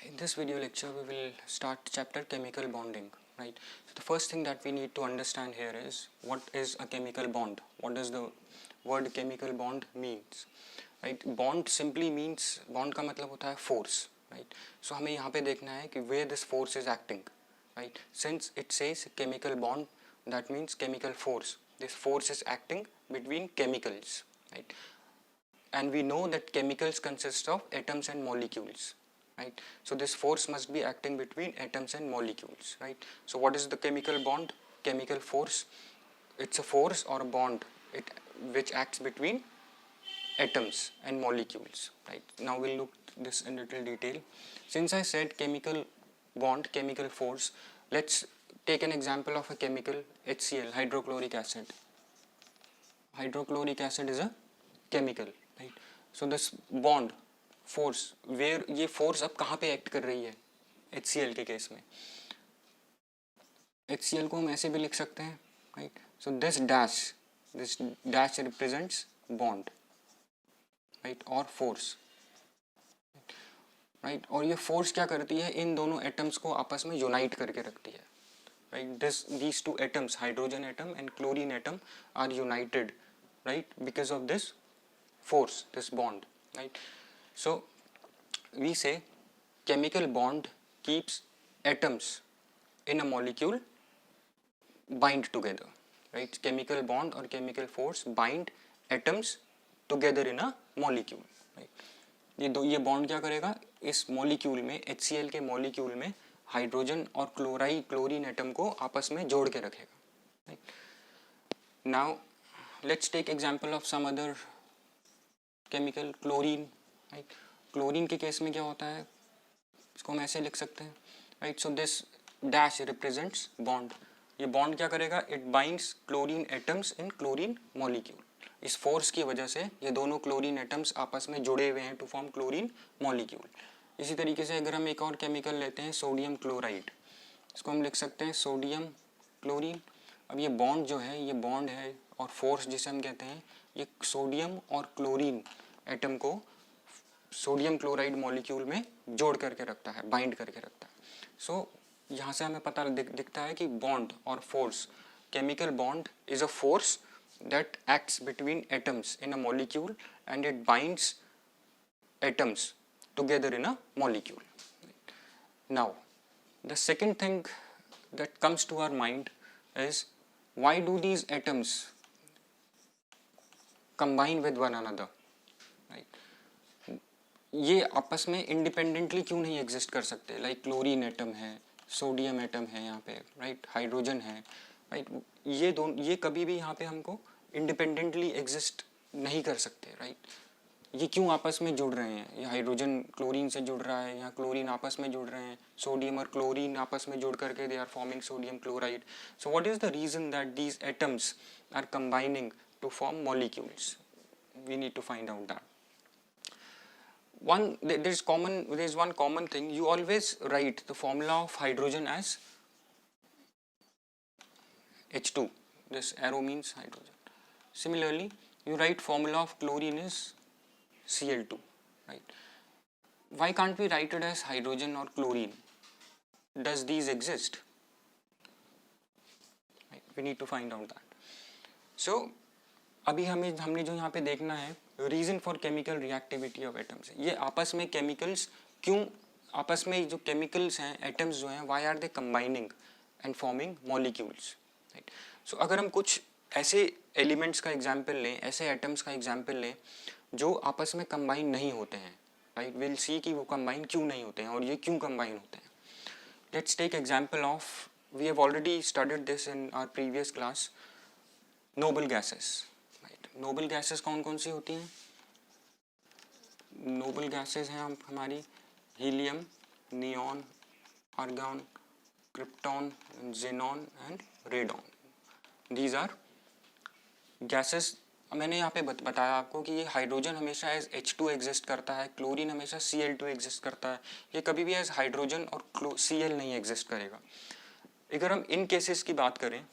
In this video lecture we will start chapter chemical bonding, right? So the first thing that we need to understand here is what is a chemical bond. What does the word chemical bond means, right? Bond simply means, bond का मतलब होता है force, right? So हमें यहाँ पे देखना है कि where this force is acting, right? Since it says chemical bond, that means chemical force. This force is acting between chemicals, right? And we know that chemicals consist of atoms and molecules, right? So this force must be acting between atoms and molecules, right? So what is the chemical bond? Chemical force, it's a force or a bond which acts between atoms and molecules, right? Now we'll look this in little detail. Since I said chemical bond, chemical force, let's take an example of a chemical HCl, hydrochloric acid. Hydrochloric acid is a chemical, right? So this bond force, where ये force अब कहाँ पे act कर रही है HCl के case में? HCl को हम ऐसे भी लिख सकते हैं, right? So this dash represents bond, right? और force, right? और ये force क्या करती है? इन दोनों atoms को आपस में unite करके रखती है, right? These two atoms, hydrogen atom and chlorine atom, are united, right? Because of this force, this bond, right? So we say chemical bond keeps atoms in a molecule bind together, right? Chemical bond or chemical force bind atoms together in a molecule, right? ये bond क्या करेगा? इस molecule में, HCl के molecule में hydrogen और chlorine atom को आपस में जोड़ के रखेगा, right? Now let's take example of some other chemical, chlorine, right? Chlorine के केस में क्या होता है? इसको हम ऐसे लिख सकते हैं, right? So this dash represents bond. ये bond क्या करेगा? It binds chlorine atoms in chlorine molecule. इस force की वजह से ये दोनों क्लोरीन एटम्स आपस में जुड़े हुए हैं to form chlorine molecule. इसी तरीके से अगर हम एक और केमिकल लेते हैं सोडियम क्लोराइड, इसको हम लिख सकते हैं सोडियम क्लोरीन. अब ये बॉन्ड जो है, ये बॉन्ड है और फोर्स जिसे हम कहते हैं, ये सोडियम और क्लोरीन एटम को सोडियम क्लोराइड मॉलिक्यूल में जोड़ करके रखता है, बाइंड करके रखता है. सो यहाँ से हमें पता दिखता है कि बॉन्ड और force, chemical bond is a force that acts between atoms in a molecule and it binds atoms together in a molecule. Now the second thing that comes to our mind is, why do these atoms combine with one another, right? ये आपस में independently क्यों नहीं exist कर सकते? Like chlorine atom है, sodium atom है यहाँ पे, राइट? हाइड्रोजन है, राइट? ये कभी भी यहाँ पे हमको इंडिपेंडेंटली एग्जिस्ट नहीं कर सकते, राइट? ये क्यों आपस में जुड़ रहे हैं? ये हाइड्रोजन क्लोरीन से जुड़ रहा है, यहाँ क्लोरीन आपस में जुड़ रहे हैं, सोडियम और क्लोरीन आपस में जुड़ करके they are forming sodium chloride. So what is the reason that these atoms are combining to form molecules? We need to find out that. There is one common thing. You always write the formula of hydrogen as H2. This arrow means hydrogen. Similarly, you write formula of chlorine is Cl2, right? Why can't we write it as hydrogen or chlorine? Does these exist? Right? We need to find out that. So अभी हमने जो यहाँ पे देखना है, reason for chemical reactivity of atoms. ये आपस में केमिकल्स क्यों, आपस में जो केमिकल्स हैं, एटम्स जो हैं, why are they combining and forming molecules, right? So अगर हम कुछ ऐसे एलिमेंट्स का एग्जाम्पल लें, ऐसे एटम्स का एग्जाम्पल लें जो आपस में कंबाइन नहीं होते हैं, राइट? विल सी कि वो कंबाइन क्यों नहीं होते हैं और ये क्यों कंबाइन होते हैं. Let's take example of, we have already studied this in our previous class, noble gases, right? Noble gases कौन कौन सी होती हैं? नोबल गैसेस हैं हमारी helium, neon, argon, krypton, xenon and radon. These are gases. मैंने यहाँ पे बताया आपको कि ये हाइड्रोजन हमेशा एज H2 एग्जिस्ट करता है, क्लोरीन हमेशा Cl2 एग्जिस्ट करता है, ये कभी भी एज हाइड्रोजन और Cl नहीं एग्जिस्ट करेगा. अगर हम इन केसेस की बात करें,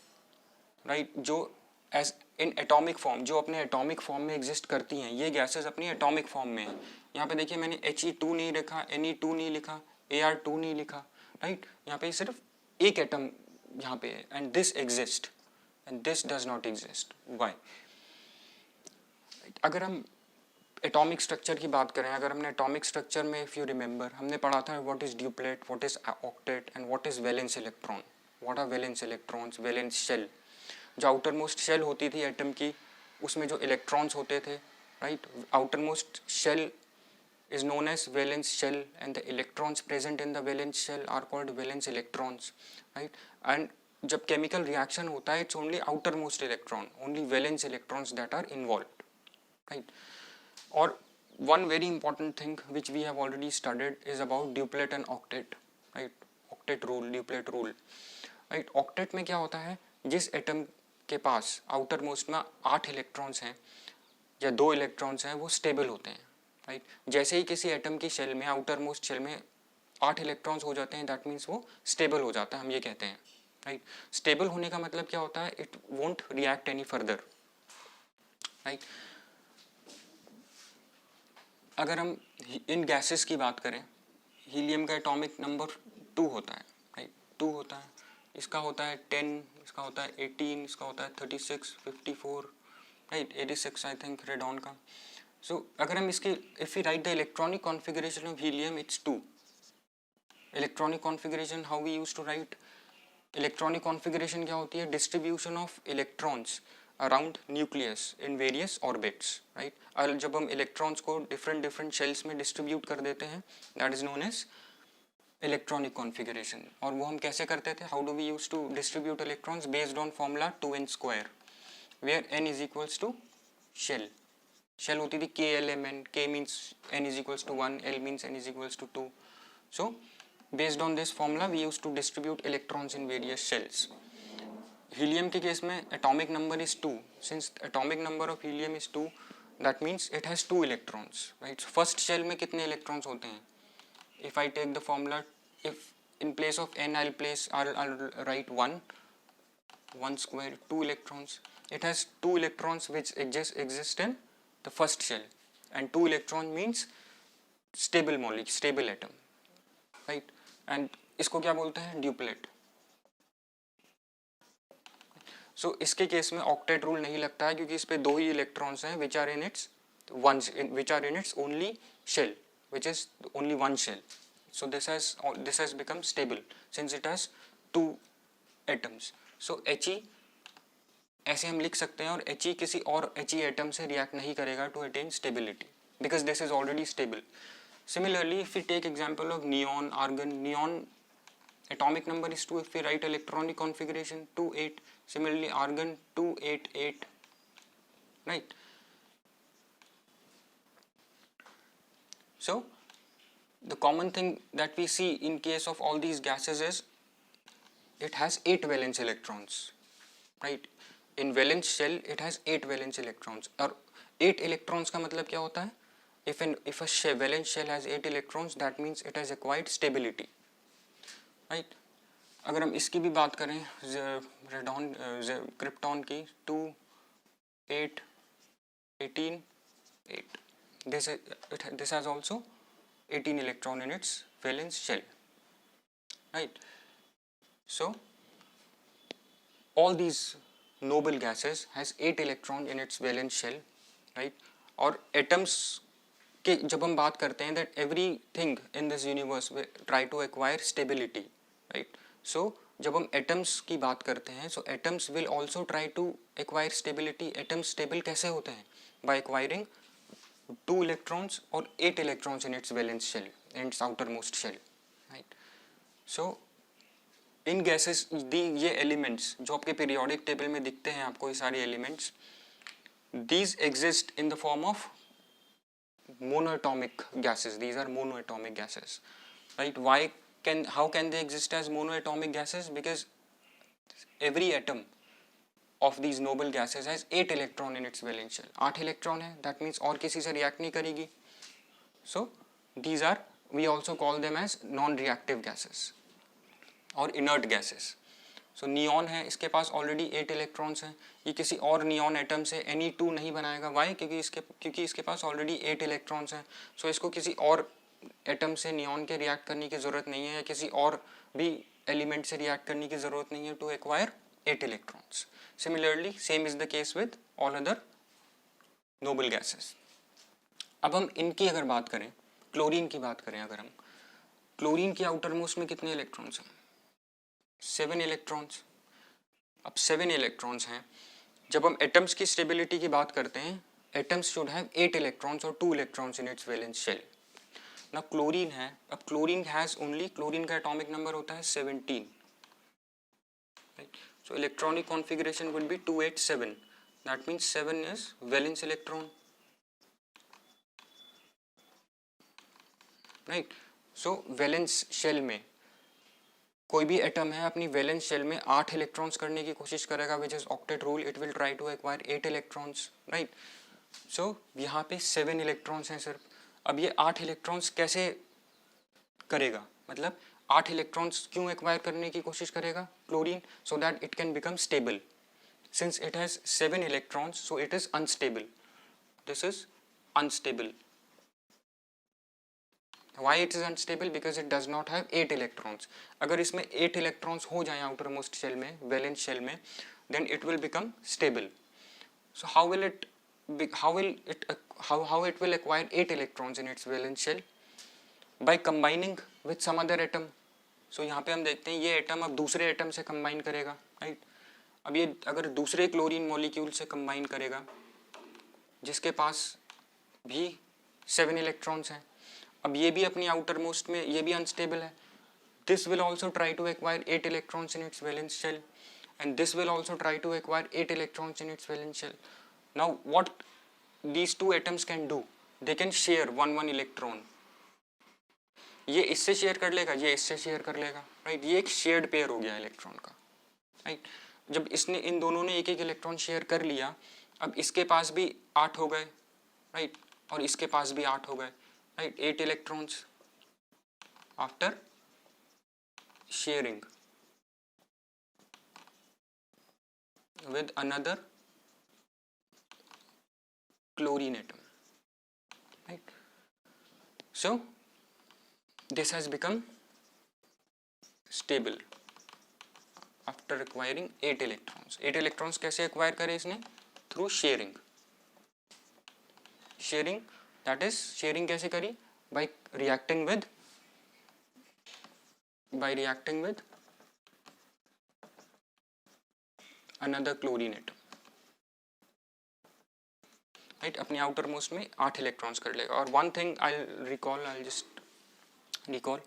राइट, जो एज इन एटॉमिक फॉर्म, जो अपने एटॉमिक फॉर्म में एग्जिस्ट करती हैं, ये गैसेस अपनी एटॉमिक फॉर्म में हैं. यहाँ पे देखिए मैंने He2 नहीं लिखा, Ne2 नहीं लिखा, Ar2 नहीं लिखा, राइट? यहाँ पे सिर्फ एक एटम यहाँ पे है, and this exist and this does not exist, why? अगर हम एटॉमिक स्ट्रक्चर की बात करें, अगर हमने एटॉमिक स्ट्रक्चर में, इफ यू रिमेंबर, हमने पढ़ा था what is duplet, what is octet and what is valence electron. What are valence electrons? Valence shell, जो आउटर मोस्ट शेल होती थी एटम की, उसमें जो इलेक्ट्रॉन्स होते थे, right? Outermost shell is known as valence shell, and the electrons present in the valence shell are called valence electrons, right? And जब chemical reaction होता है, it's only outermost electron, only valence electrons that are involved, right? और one very important thing which we have already studied is about duplet and octet, right? Octet rule, duplet rule, right? Octet में क्या होता है, जिस atom के पास outer most में 8 electrons हैं या 2 इलेक्ट्रॉन्स हैं, वो स्टेबल होते हैं, राइट? जैसे ही किसी एटम की शेल में, आउटर मोस्ट शेल में 8 इलेक्ट्रॉन्स हो जाते हैं, दैट मीन्स वो स्टेबल हो जाता है, हम ये कहते हैं, राइट? स्टेबल होने का मतलब क्या होता है? It won't react any further, right? अगर हम इन गैसेस की बात करें, हीलियम का एटॉमिक नंबर 2 होता है, राइट? 2 होता है, इसका होता है 10, इसका होता है 18, इसका होता है 36, 54, राइट? 86 आई थिंक रेडॉन का. So अगर हम इसकी, if we write the electronic configuration of helium, it's 2. Electronic configuration, how we used to write? Electronic configuration क्या होती है? Distribution of electrons around nucleus in various orbits, right? और जब हम electrons को different shells में distribute कर देते हैं, that is known as electronic configuration. और वो हम कैसे करते थे? How do we used to distribute electrons? Based on formula 2n square, where n is equals to shell. Shell होती थी KLMN, K means n is equals to 1, L means n is equals to 2. So based on this formula we used to distribute electrons in various shells. Helium के case में atomic number is 2. Since atomic number of helium is 2, that means it has 2 electrons, right? So first shell में कितने electrons होते हैं? If I take the formula, if in place of n I'll write 1 square, 2 electrons. It has 2 electrons which exist in the first shell, and 2 electron means stable molecule, stable atom, right? And इसको क्या बोलते हैं? Duplet. So इसके case में octet rule नहीं लगता है, क्योंकि इस पे 2 ही इलेक्ट्रॉन्स हैं which are in its only shell, which is only one shell. So this has become stable since it has 2 atoms. So He ऐसे हम लिख सकते हैं, और He किसी और He एटम से रिएक्ट नहीं करेगा to attain stability, because this is already stable. Similarly if we take example of neon, argon, neon atomic number is 2. if we write electronic configuration 2 8, similarly argon 2 8 8, right? So the common thing that we see in case of all these gases is it has 8 valence electrons, right? In valence shell it has 8 valence electrons. और 8 electrons का मतलब क्या होता है? If a valence shell has 8 electrons, that means it has acquired stability, right? अगर हम इसकी भी बात करें, रेडॉन, क्रिप्टॉन की 2 8 18 8, this has also 18 electron in its valence shell, right? So all these noble gases has 8 electron in its valence shell, right? और atoms के जब हम बात करते हैं that everything in this universe will try to acquire stability, right? So जब हम atoms की बात करते हैं, so atoms will also try to acquire stability. Atoms stable कैसे होते हैं? By acquiring 2 electrons और 8 electrons in its valence shell, in its outermost shell, right? So in gases ये एलिमेंट्स जो आपके पीरियोडिक टेबल में दिखते हैं आपको, ये सारे elements, these exist in the form of monoatomic gases. These are monoatomic gases, right? How can they exist as monoatomic gases? Because every atom of these noble gases has 8 electron in its valence shell. 8 electron है, that means और किसी से react नहीं करेगी. So these are, we also call them as non-reactive gases और inert gases. So neon है, इसके पास already 8 electrons हैं, ये किसी और नियॉन एटम से Ni2 नहीं बनाएगा. वाई? क्योंकि इसके पास ऑलरेडी 8 इलेक्ट्रॉन्स हैं. सो इसको किसी और एटम से नियॉन के रिएक्ट करने की ज़रूरत नहीं है या किसी और भी एलिमेंट से रिएक्ट करने की ज़रूरत नहीं है to acquire 8 electrons. Similarly same is the case with all other noble gases. अब हम इनकी अगर बात करें, क्लोरीन की बात करें अगर हम, क्लोरीन की आउटर मोस्ट में कितने इलेक्ट्रॉन्स हैं? 7 इलेक्ट्रॉन्स. अब 7 इलेक्ट्रॉन्स हैं. जब हम एटम्स की स्टेबिलिटी की बात करते हैं, एटम्स शुड हैव 8 इलेक्ट्रॉन्स और 2 electrons in its valence shell. ना क्लोरीन है, अब क्लोरीन हैज ओनली, क्लोरीन का एटॉमिक नंबर होता है 17. So electronic configuration would be 287. That means 7 is valence electron. Right. So valence shell में कोई भी एटम है अपनी वैलेंस शेल में 8 इलेक्ट्रॉन्स करने की कोशिश करेगा, which is octet rule. It will try to acquire 8 electrons. Right. So यहाँ पे 7 इलेक्ट्रॉन्स हैं सिर्फ. अब ये 8 इलेक्ट्रॉन्स कैसे करेगा, मतलब 8 इलेक्ट्रॉन्स क्यों एक्वायर करने की कोशिश करेगा chlorine? So that it can become stable. Since it has 7 electrons so it is unstable. This is unstable. Why it is unstable? Because it does not have 8 electrons. अगर इसमें 8 electrons हो जाए outer most shell में, valence shell में, then it will become stable. So how it will acquire 8 electrons in its valence shell? By combining with some other atom. So यहाँ पे हम देखते हैं ये atom अब दूसरे atom से combine करेगा, right? अब ये अगर दूसरे क्लोरीन molecule से combine करेगा जिसके पास भी 7 electrons हैं, अब ये भी अपनी आउटर मोस्ट में ये भी अनस्टेबल है. This will also try to acquire 8 electrons in its valence shell and this will also try to acquire 8 electrons in its valence shell. Now what these two atoms can do, they can share 1 electron. ये इससे share कर लेगा, ये इससे share कर लेगा. Right. ये एक शेयर्ड पेयर हो गया इलेक्ट्रॉन का. राइट. जब इसने इन दोनों ने एक एक इलेक्ट्रॉन शेयर कर लिया, अब इसके पास भी 8 हो गए. राइट. और इसके पास भी 8 हो गए. Right, 8 electrons after sharing with another chlorine atom. Right. So this has become stable after acquiring 8 electrons. 8 electrons कैसे acquire करे इसने? Through sharing. Sharing, that is sharing कैसे करी? by reacting with another chlorine atom. right. अपने outer most में 8 electrons कर लेगा. और one thing I'll just recall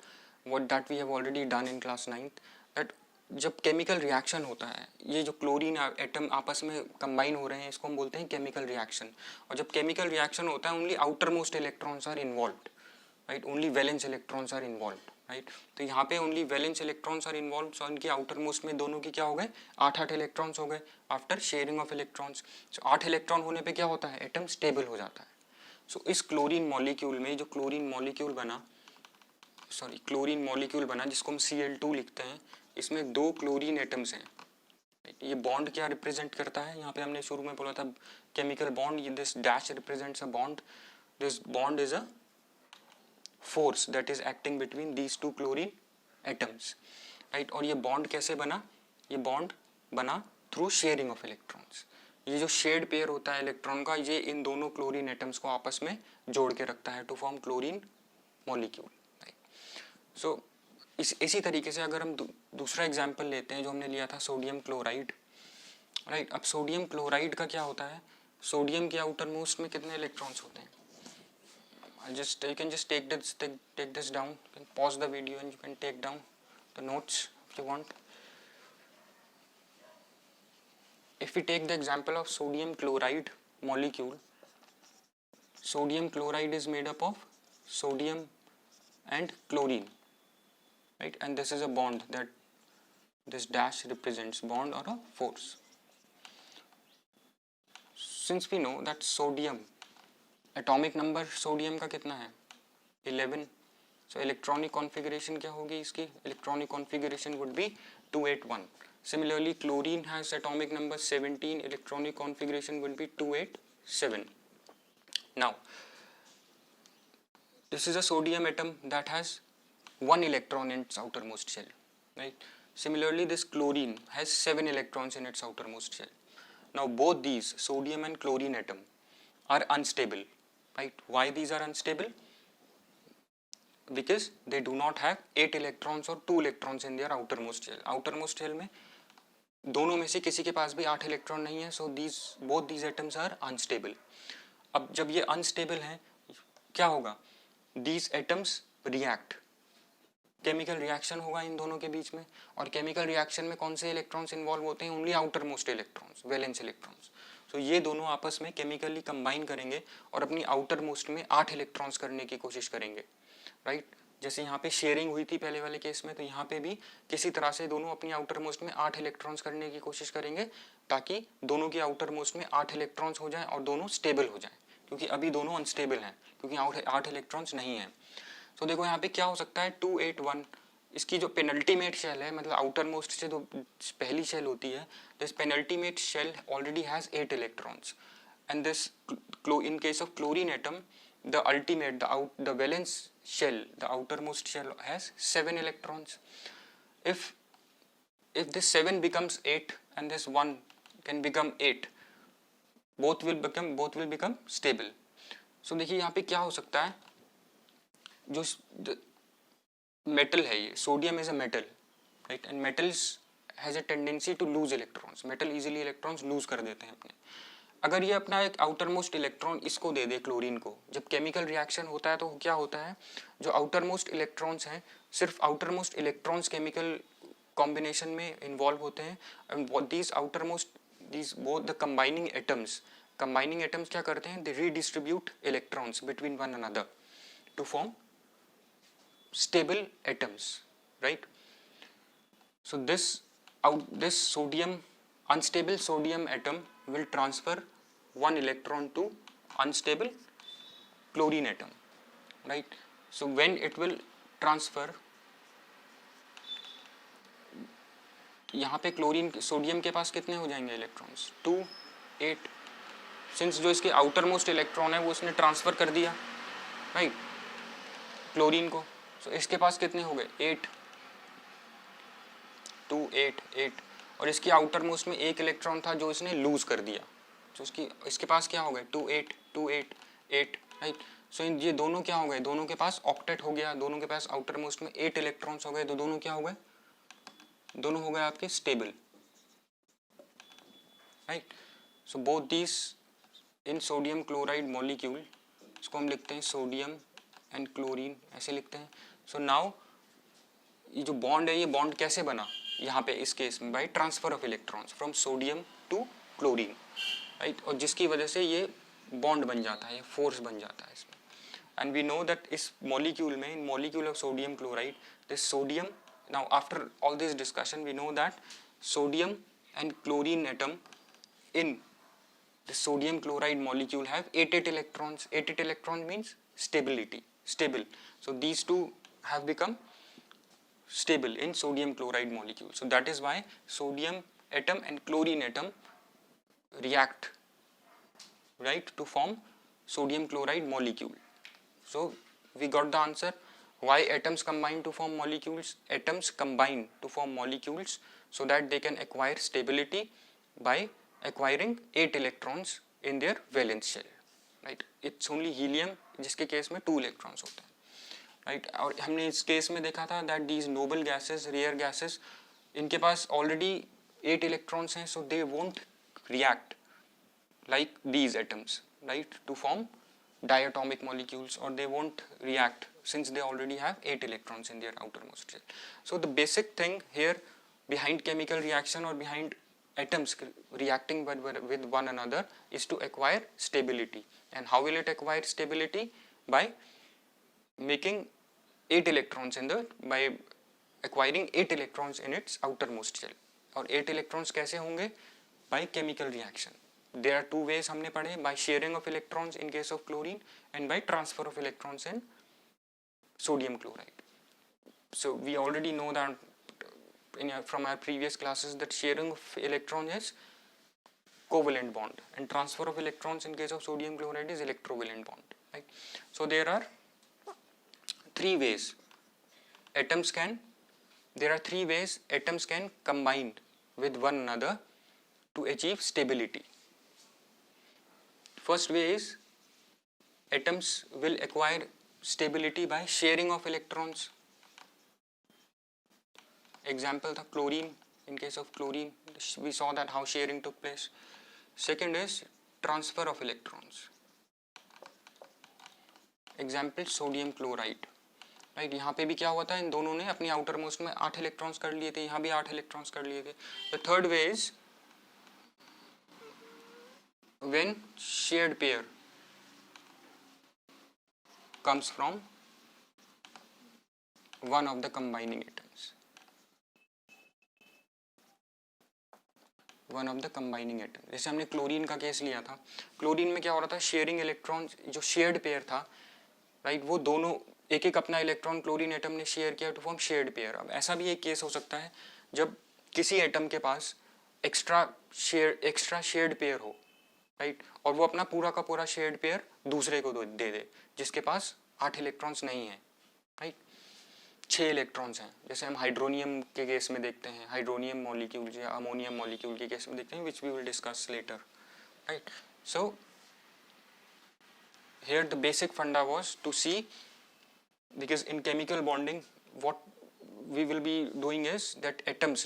what that we have already done in class 9th, that जब chemical reaction होता है, ये जो क्लोरीन एटम आपस में कंबाइन हो रहे हैं इसको हम बोलते हैं केमिकल रिएक्शन. और जब केमिकल रिएक्शन होता है only outermost electrons are involved. Right. Only valence electrons are involved. Right. तो यहाँ पे only valence electrons are involved. So इनकी आउटर मोस्ट में दोनों की क्या हो गए? 8 इलेक्ट्रॉन्स हो गए after sharing of electrons. So 8 electron होने पे क्या होता है? एटम स्टेबल हो जाता है. सो इस क्लोरीन मॉलिक्यूल में जो क्लोरीन मॉलिक्यूल बना जिसको हम Cl2 लिखते हैं, इसमें 2 क्लोरीन एटम्स हैं. ये बॉन्ड क्या रिप्रेजेंट करता है? यहाँ पे हमने शुरू में बोला था chemical bond. This dash represents a bond. This bond is a force that is acting between these 2 chlorine atoms. Right. और ये बॉन्ड कैसे बना? ये बॉन्ड बना थ्रू शेयरिंग ऑफ इलेक्ट्रॉन्स. ये जो शेयर्ड पेयर होता है इलेक्ट्रॉन का, ये इन दोनों क्लोरीन एटम्स को आपस में जोड़ के रखता है टू फॉर्म क्लोरीन मॉलिक्यूल. सो इसी तरीके से अगर हम दूसरा एग्जाम्पल लेते हैं जो हमने लिया था सोडियम क्लोराइड. राइट. अब सोडियम क्लोराइड का क्या होता है? सोडियम के आउटर मोस्ट में कितने इलेक्ट्रॉन्स होते हैं? you can just take this down. You can pause the video and you can take down the notes if you want. If we take the example of sodium chloride molecule, sodium chloride is made up of sodium and chlorine. Right. And this is a bond that this dash represents bond or a force. Since we know that sodium, atomic number sodium का कितना है? 11. So electronic configuration क्या होगी इसकी? Electronic configuration would be 281. Similarly, chlorine has atomic number 17. Electronic configuration would be 287. Now, this is a sodium atom that has 1 electron in its outermost shell, right? Similarly, this chlorine has 7 electrons in its outermost shell. Now both these sodium and chlorine atom are unstable, right? Why these are unstable? Because they do not have 8 electrons or 2 electrons in their outermost shell. Outermost shell में दोनों में से किसी के पास भी 8 electron नहीं है, so these both these atoms are unstable. अब जब ये अनस्टेबल हैं क्या होगा? These atoms react, chemical reaction होगा इन दोनों के बीच में, और केमिकल रिएक्शन में कौन से इलेक्ट्रॉन्स इन्वॉल्व होते हैं? Only outermost electrons, valence electrons. So ये दोनों आपस में केमिकली कंबाइन करेंगे और अपनी आउटर मोस्ट में 8 इलेक्ट्रॉन्स करने की कोशिश करेंगे, राइट? जैसे यहाँ पे शेयरिंग हुई थी पहले वाले केस में, तो यहाँ पे भी किसी तरह से दोनों अपनी आउटर मोस्ट में 8 इलेक्ट्रॉन्स करने की कोशिश करेंगे ताकि दोनों की आउटर मोस्ट में 8 इलेक्ट्रॉन्स हो जाएं और दोनों स्टेबल हो जाएं, क्योंकि अभी दोनों अनस्टेबल हैं क्योंकि 8 इलेक्ट्रॉन्स नहीं हैं. सो देखो यहाँ पे क्या हो सकता है, 281, इसकी जो पेनल्टीमेट शेल है, मतलब आउटर मोस्ट से जो पहली शेल होती है, this penultimate shell already has 8 electrons, and this in case of chlorine atom the ultimate the valence shell, the outermost shell has 7 electrons. If this 7 becomes 8 and this 1 can become 8, both will become stable. So देखिए यहाँ पे क्या हो सकता है, जो metal है, ये sodium is a metal, right? And metals has a tendency to lose electrons. Metal easily electrons lose कर देते हैं अपने. अगर ये अपना एक आउटर मोस्ट इलेक्ट्रॉन इसको दे दे, क्लोरीन को, जब केमिकल रिएक्शन होता है तो क्या होता है, जो आउटर मोस्ट इलेक्ट्रॉन्स हैं, सिर्फ outermost electrons chemical combination में इन्वॉल्व होते हैं. And these outermost these both the combining atoms क्या करते हैं, they redistribute electrons between one another to form stable atoms, right? So this sodium unstable sodium atom will transfer 1 electron to unstable chlorine atom, right? So when it will transfer, यहाँ पे chlorine sodium के पास कितने हो जाएंगे electrons? 2, 8. Since जो इसके outer most electron है वो उसने ट्रांसफर कर दिया, राइट, क्लोरीन को. सो इसके पास कितने हो गए? 8, 2, 8, 8. और इसकी आउटर मोस्ट में 1 इलेक्ट्रॉन था जो इसने लूज कर दिया, तो इसके पास क्या हो गए? 2, 8, 2, 8, 8, राइट? सो ये दोनों क्या हो गए? दोनों के पास ऑक्टेट हो गया, दोनों के पास आउटर मोस्ट में 8 इलेक्ट्रॉन्स हो गए, तो दोनों क्या हो गए? दोनों हो गए आपके stable, right? So both these in sodium chloride molecule, इसको हम लिखते हैं सोडियम एंड क्लोरीन, ऐसे लिखते हैं. सो नाउ ये जो बॉन्ड है, ये बॉन्ड कैसे बना यहाँ पे इस केस में? By transfer of electrons from sodium to chlorine, right? और जिसकी वजह से ये बॉन्ड बन जाता है, ये फोर्स बन जाता है इसमें. एंड वी नो दैट इस मॉलिक्यूल में, in molecule of sodium chloride, this sodium, now after all this discussion we know that sodium and chlorine atom in the sodium chloride molecule have 8 electrons. 8 electrons means stable. So these two have become stable in sodium chloride molecule. So that is why sodium atom and chlorine atom react, right, to form sodium chloride molecule. So we got the answer. Why atoms combine to form molecules? Atoms combine to form molecules so that they can acquire stability by acquiring 8 electrons in their valence shell, right? It's only helium जिसके case में 2 electrons होते हैं, right? और हमने इस case में देखा था that these noble gases, rare gases, इनके पास already 8 electrons हैं, so they won't react like these atoms, right, to form diatomic molecules, or they won't react since they already have 8 electrons in their outermost shell. So the basic thing here behind chemical reaction or behind atoms reacting with one another is to acquire stability. And how will it acquire stability? By making 8 electrons by acquiring 8 electrons in its outermost shell. और 8 electrons कैसे होंगे? By chemical reaction. There are 2 ways हमने पढ़े, by sharing of electrons in case of chlorine and by transfer of electrons in sodium chloride. So we already know that from our previous classes that sharing of electron is covalent bond and transfer of electrons in case of sodium chloride is electrovalent bond, right? So there are three ways there are three ways atoms can combine with one another to achieve stability. First way is atoms will acquire stability by sharing of electrons. Example, the chlorine. In case of chlorine, we saw that how sharing took place. Second is transfer of electrons. Example, sodium chloride. Right, यहाँ पे भी क्या हुआ था, इन दोनों ने अपनी outer most में 8 इलेक्ट्रॉन्स कर लिए थे, यहाँ भी 8 इलेक्ट्रॉन्स कर लिए थे. The third way is when shared pair comes from one of the combining atoms. One of the combining atom. जैसे हमने क्लोरीन का केस लिया था, क्लोरीन में क्या हो रहा था, शेयरिंग इलेक्ट्रॉन्स, जो शेयर्ड पेयर था, राइट, वो दोनों एक एक अपना इलेक्ट्रॉन क्लोरीन एटम ने शेयर किया टू फॉर्म शेयर्ड पेयर. अब ऐसा भी एक केस हो सकता है जब किसी एटम के पास एक्स्ट्रा शेयर्ड पेयर हो, राइट, और वो अपना पूरा का पूरा शेयर्ड पेयर दूसरे को दे दे जिसके पास 8 इलेक्ट्रॉन्स नहीं है, राइट, 6 इलेक्ट्रॉन्स हैं. जैसे हम हाइड्रोनियम के केस में देखते हैं, हाइड्रोनियम मॉलिक्यूल या अमोनियम मॉलिक्यूल के केस में देखते हैं, which we will discuss later, right. So here the basic funda was to see, because in chemical bonding what we will be doing is that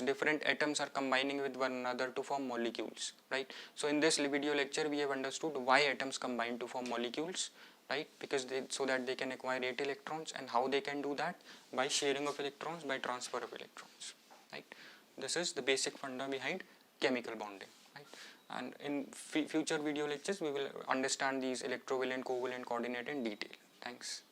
different atoms are combining with one another to form molecules, right. So in this video lecture we have understood why atoms combine to form molecules, right, because so that they can acquire 8 electrons, and how they can do that by sharing of electrons, by transfer of electrons, right. This is the basic funda behind chemical bonding, right. And in future video lectures we will understand these electrovalent, covalent, coordinate in detail. Thanks.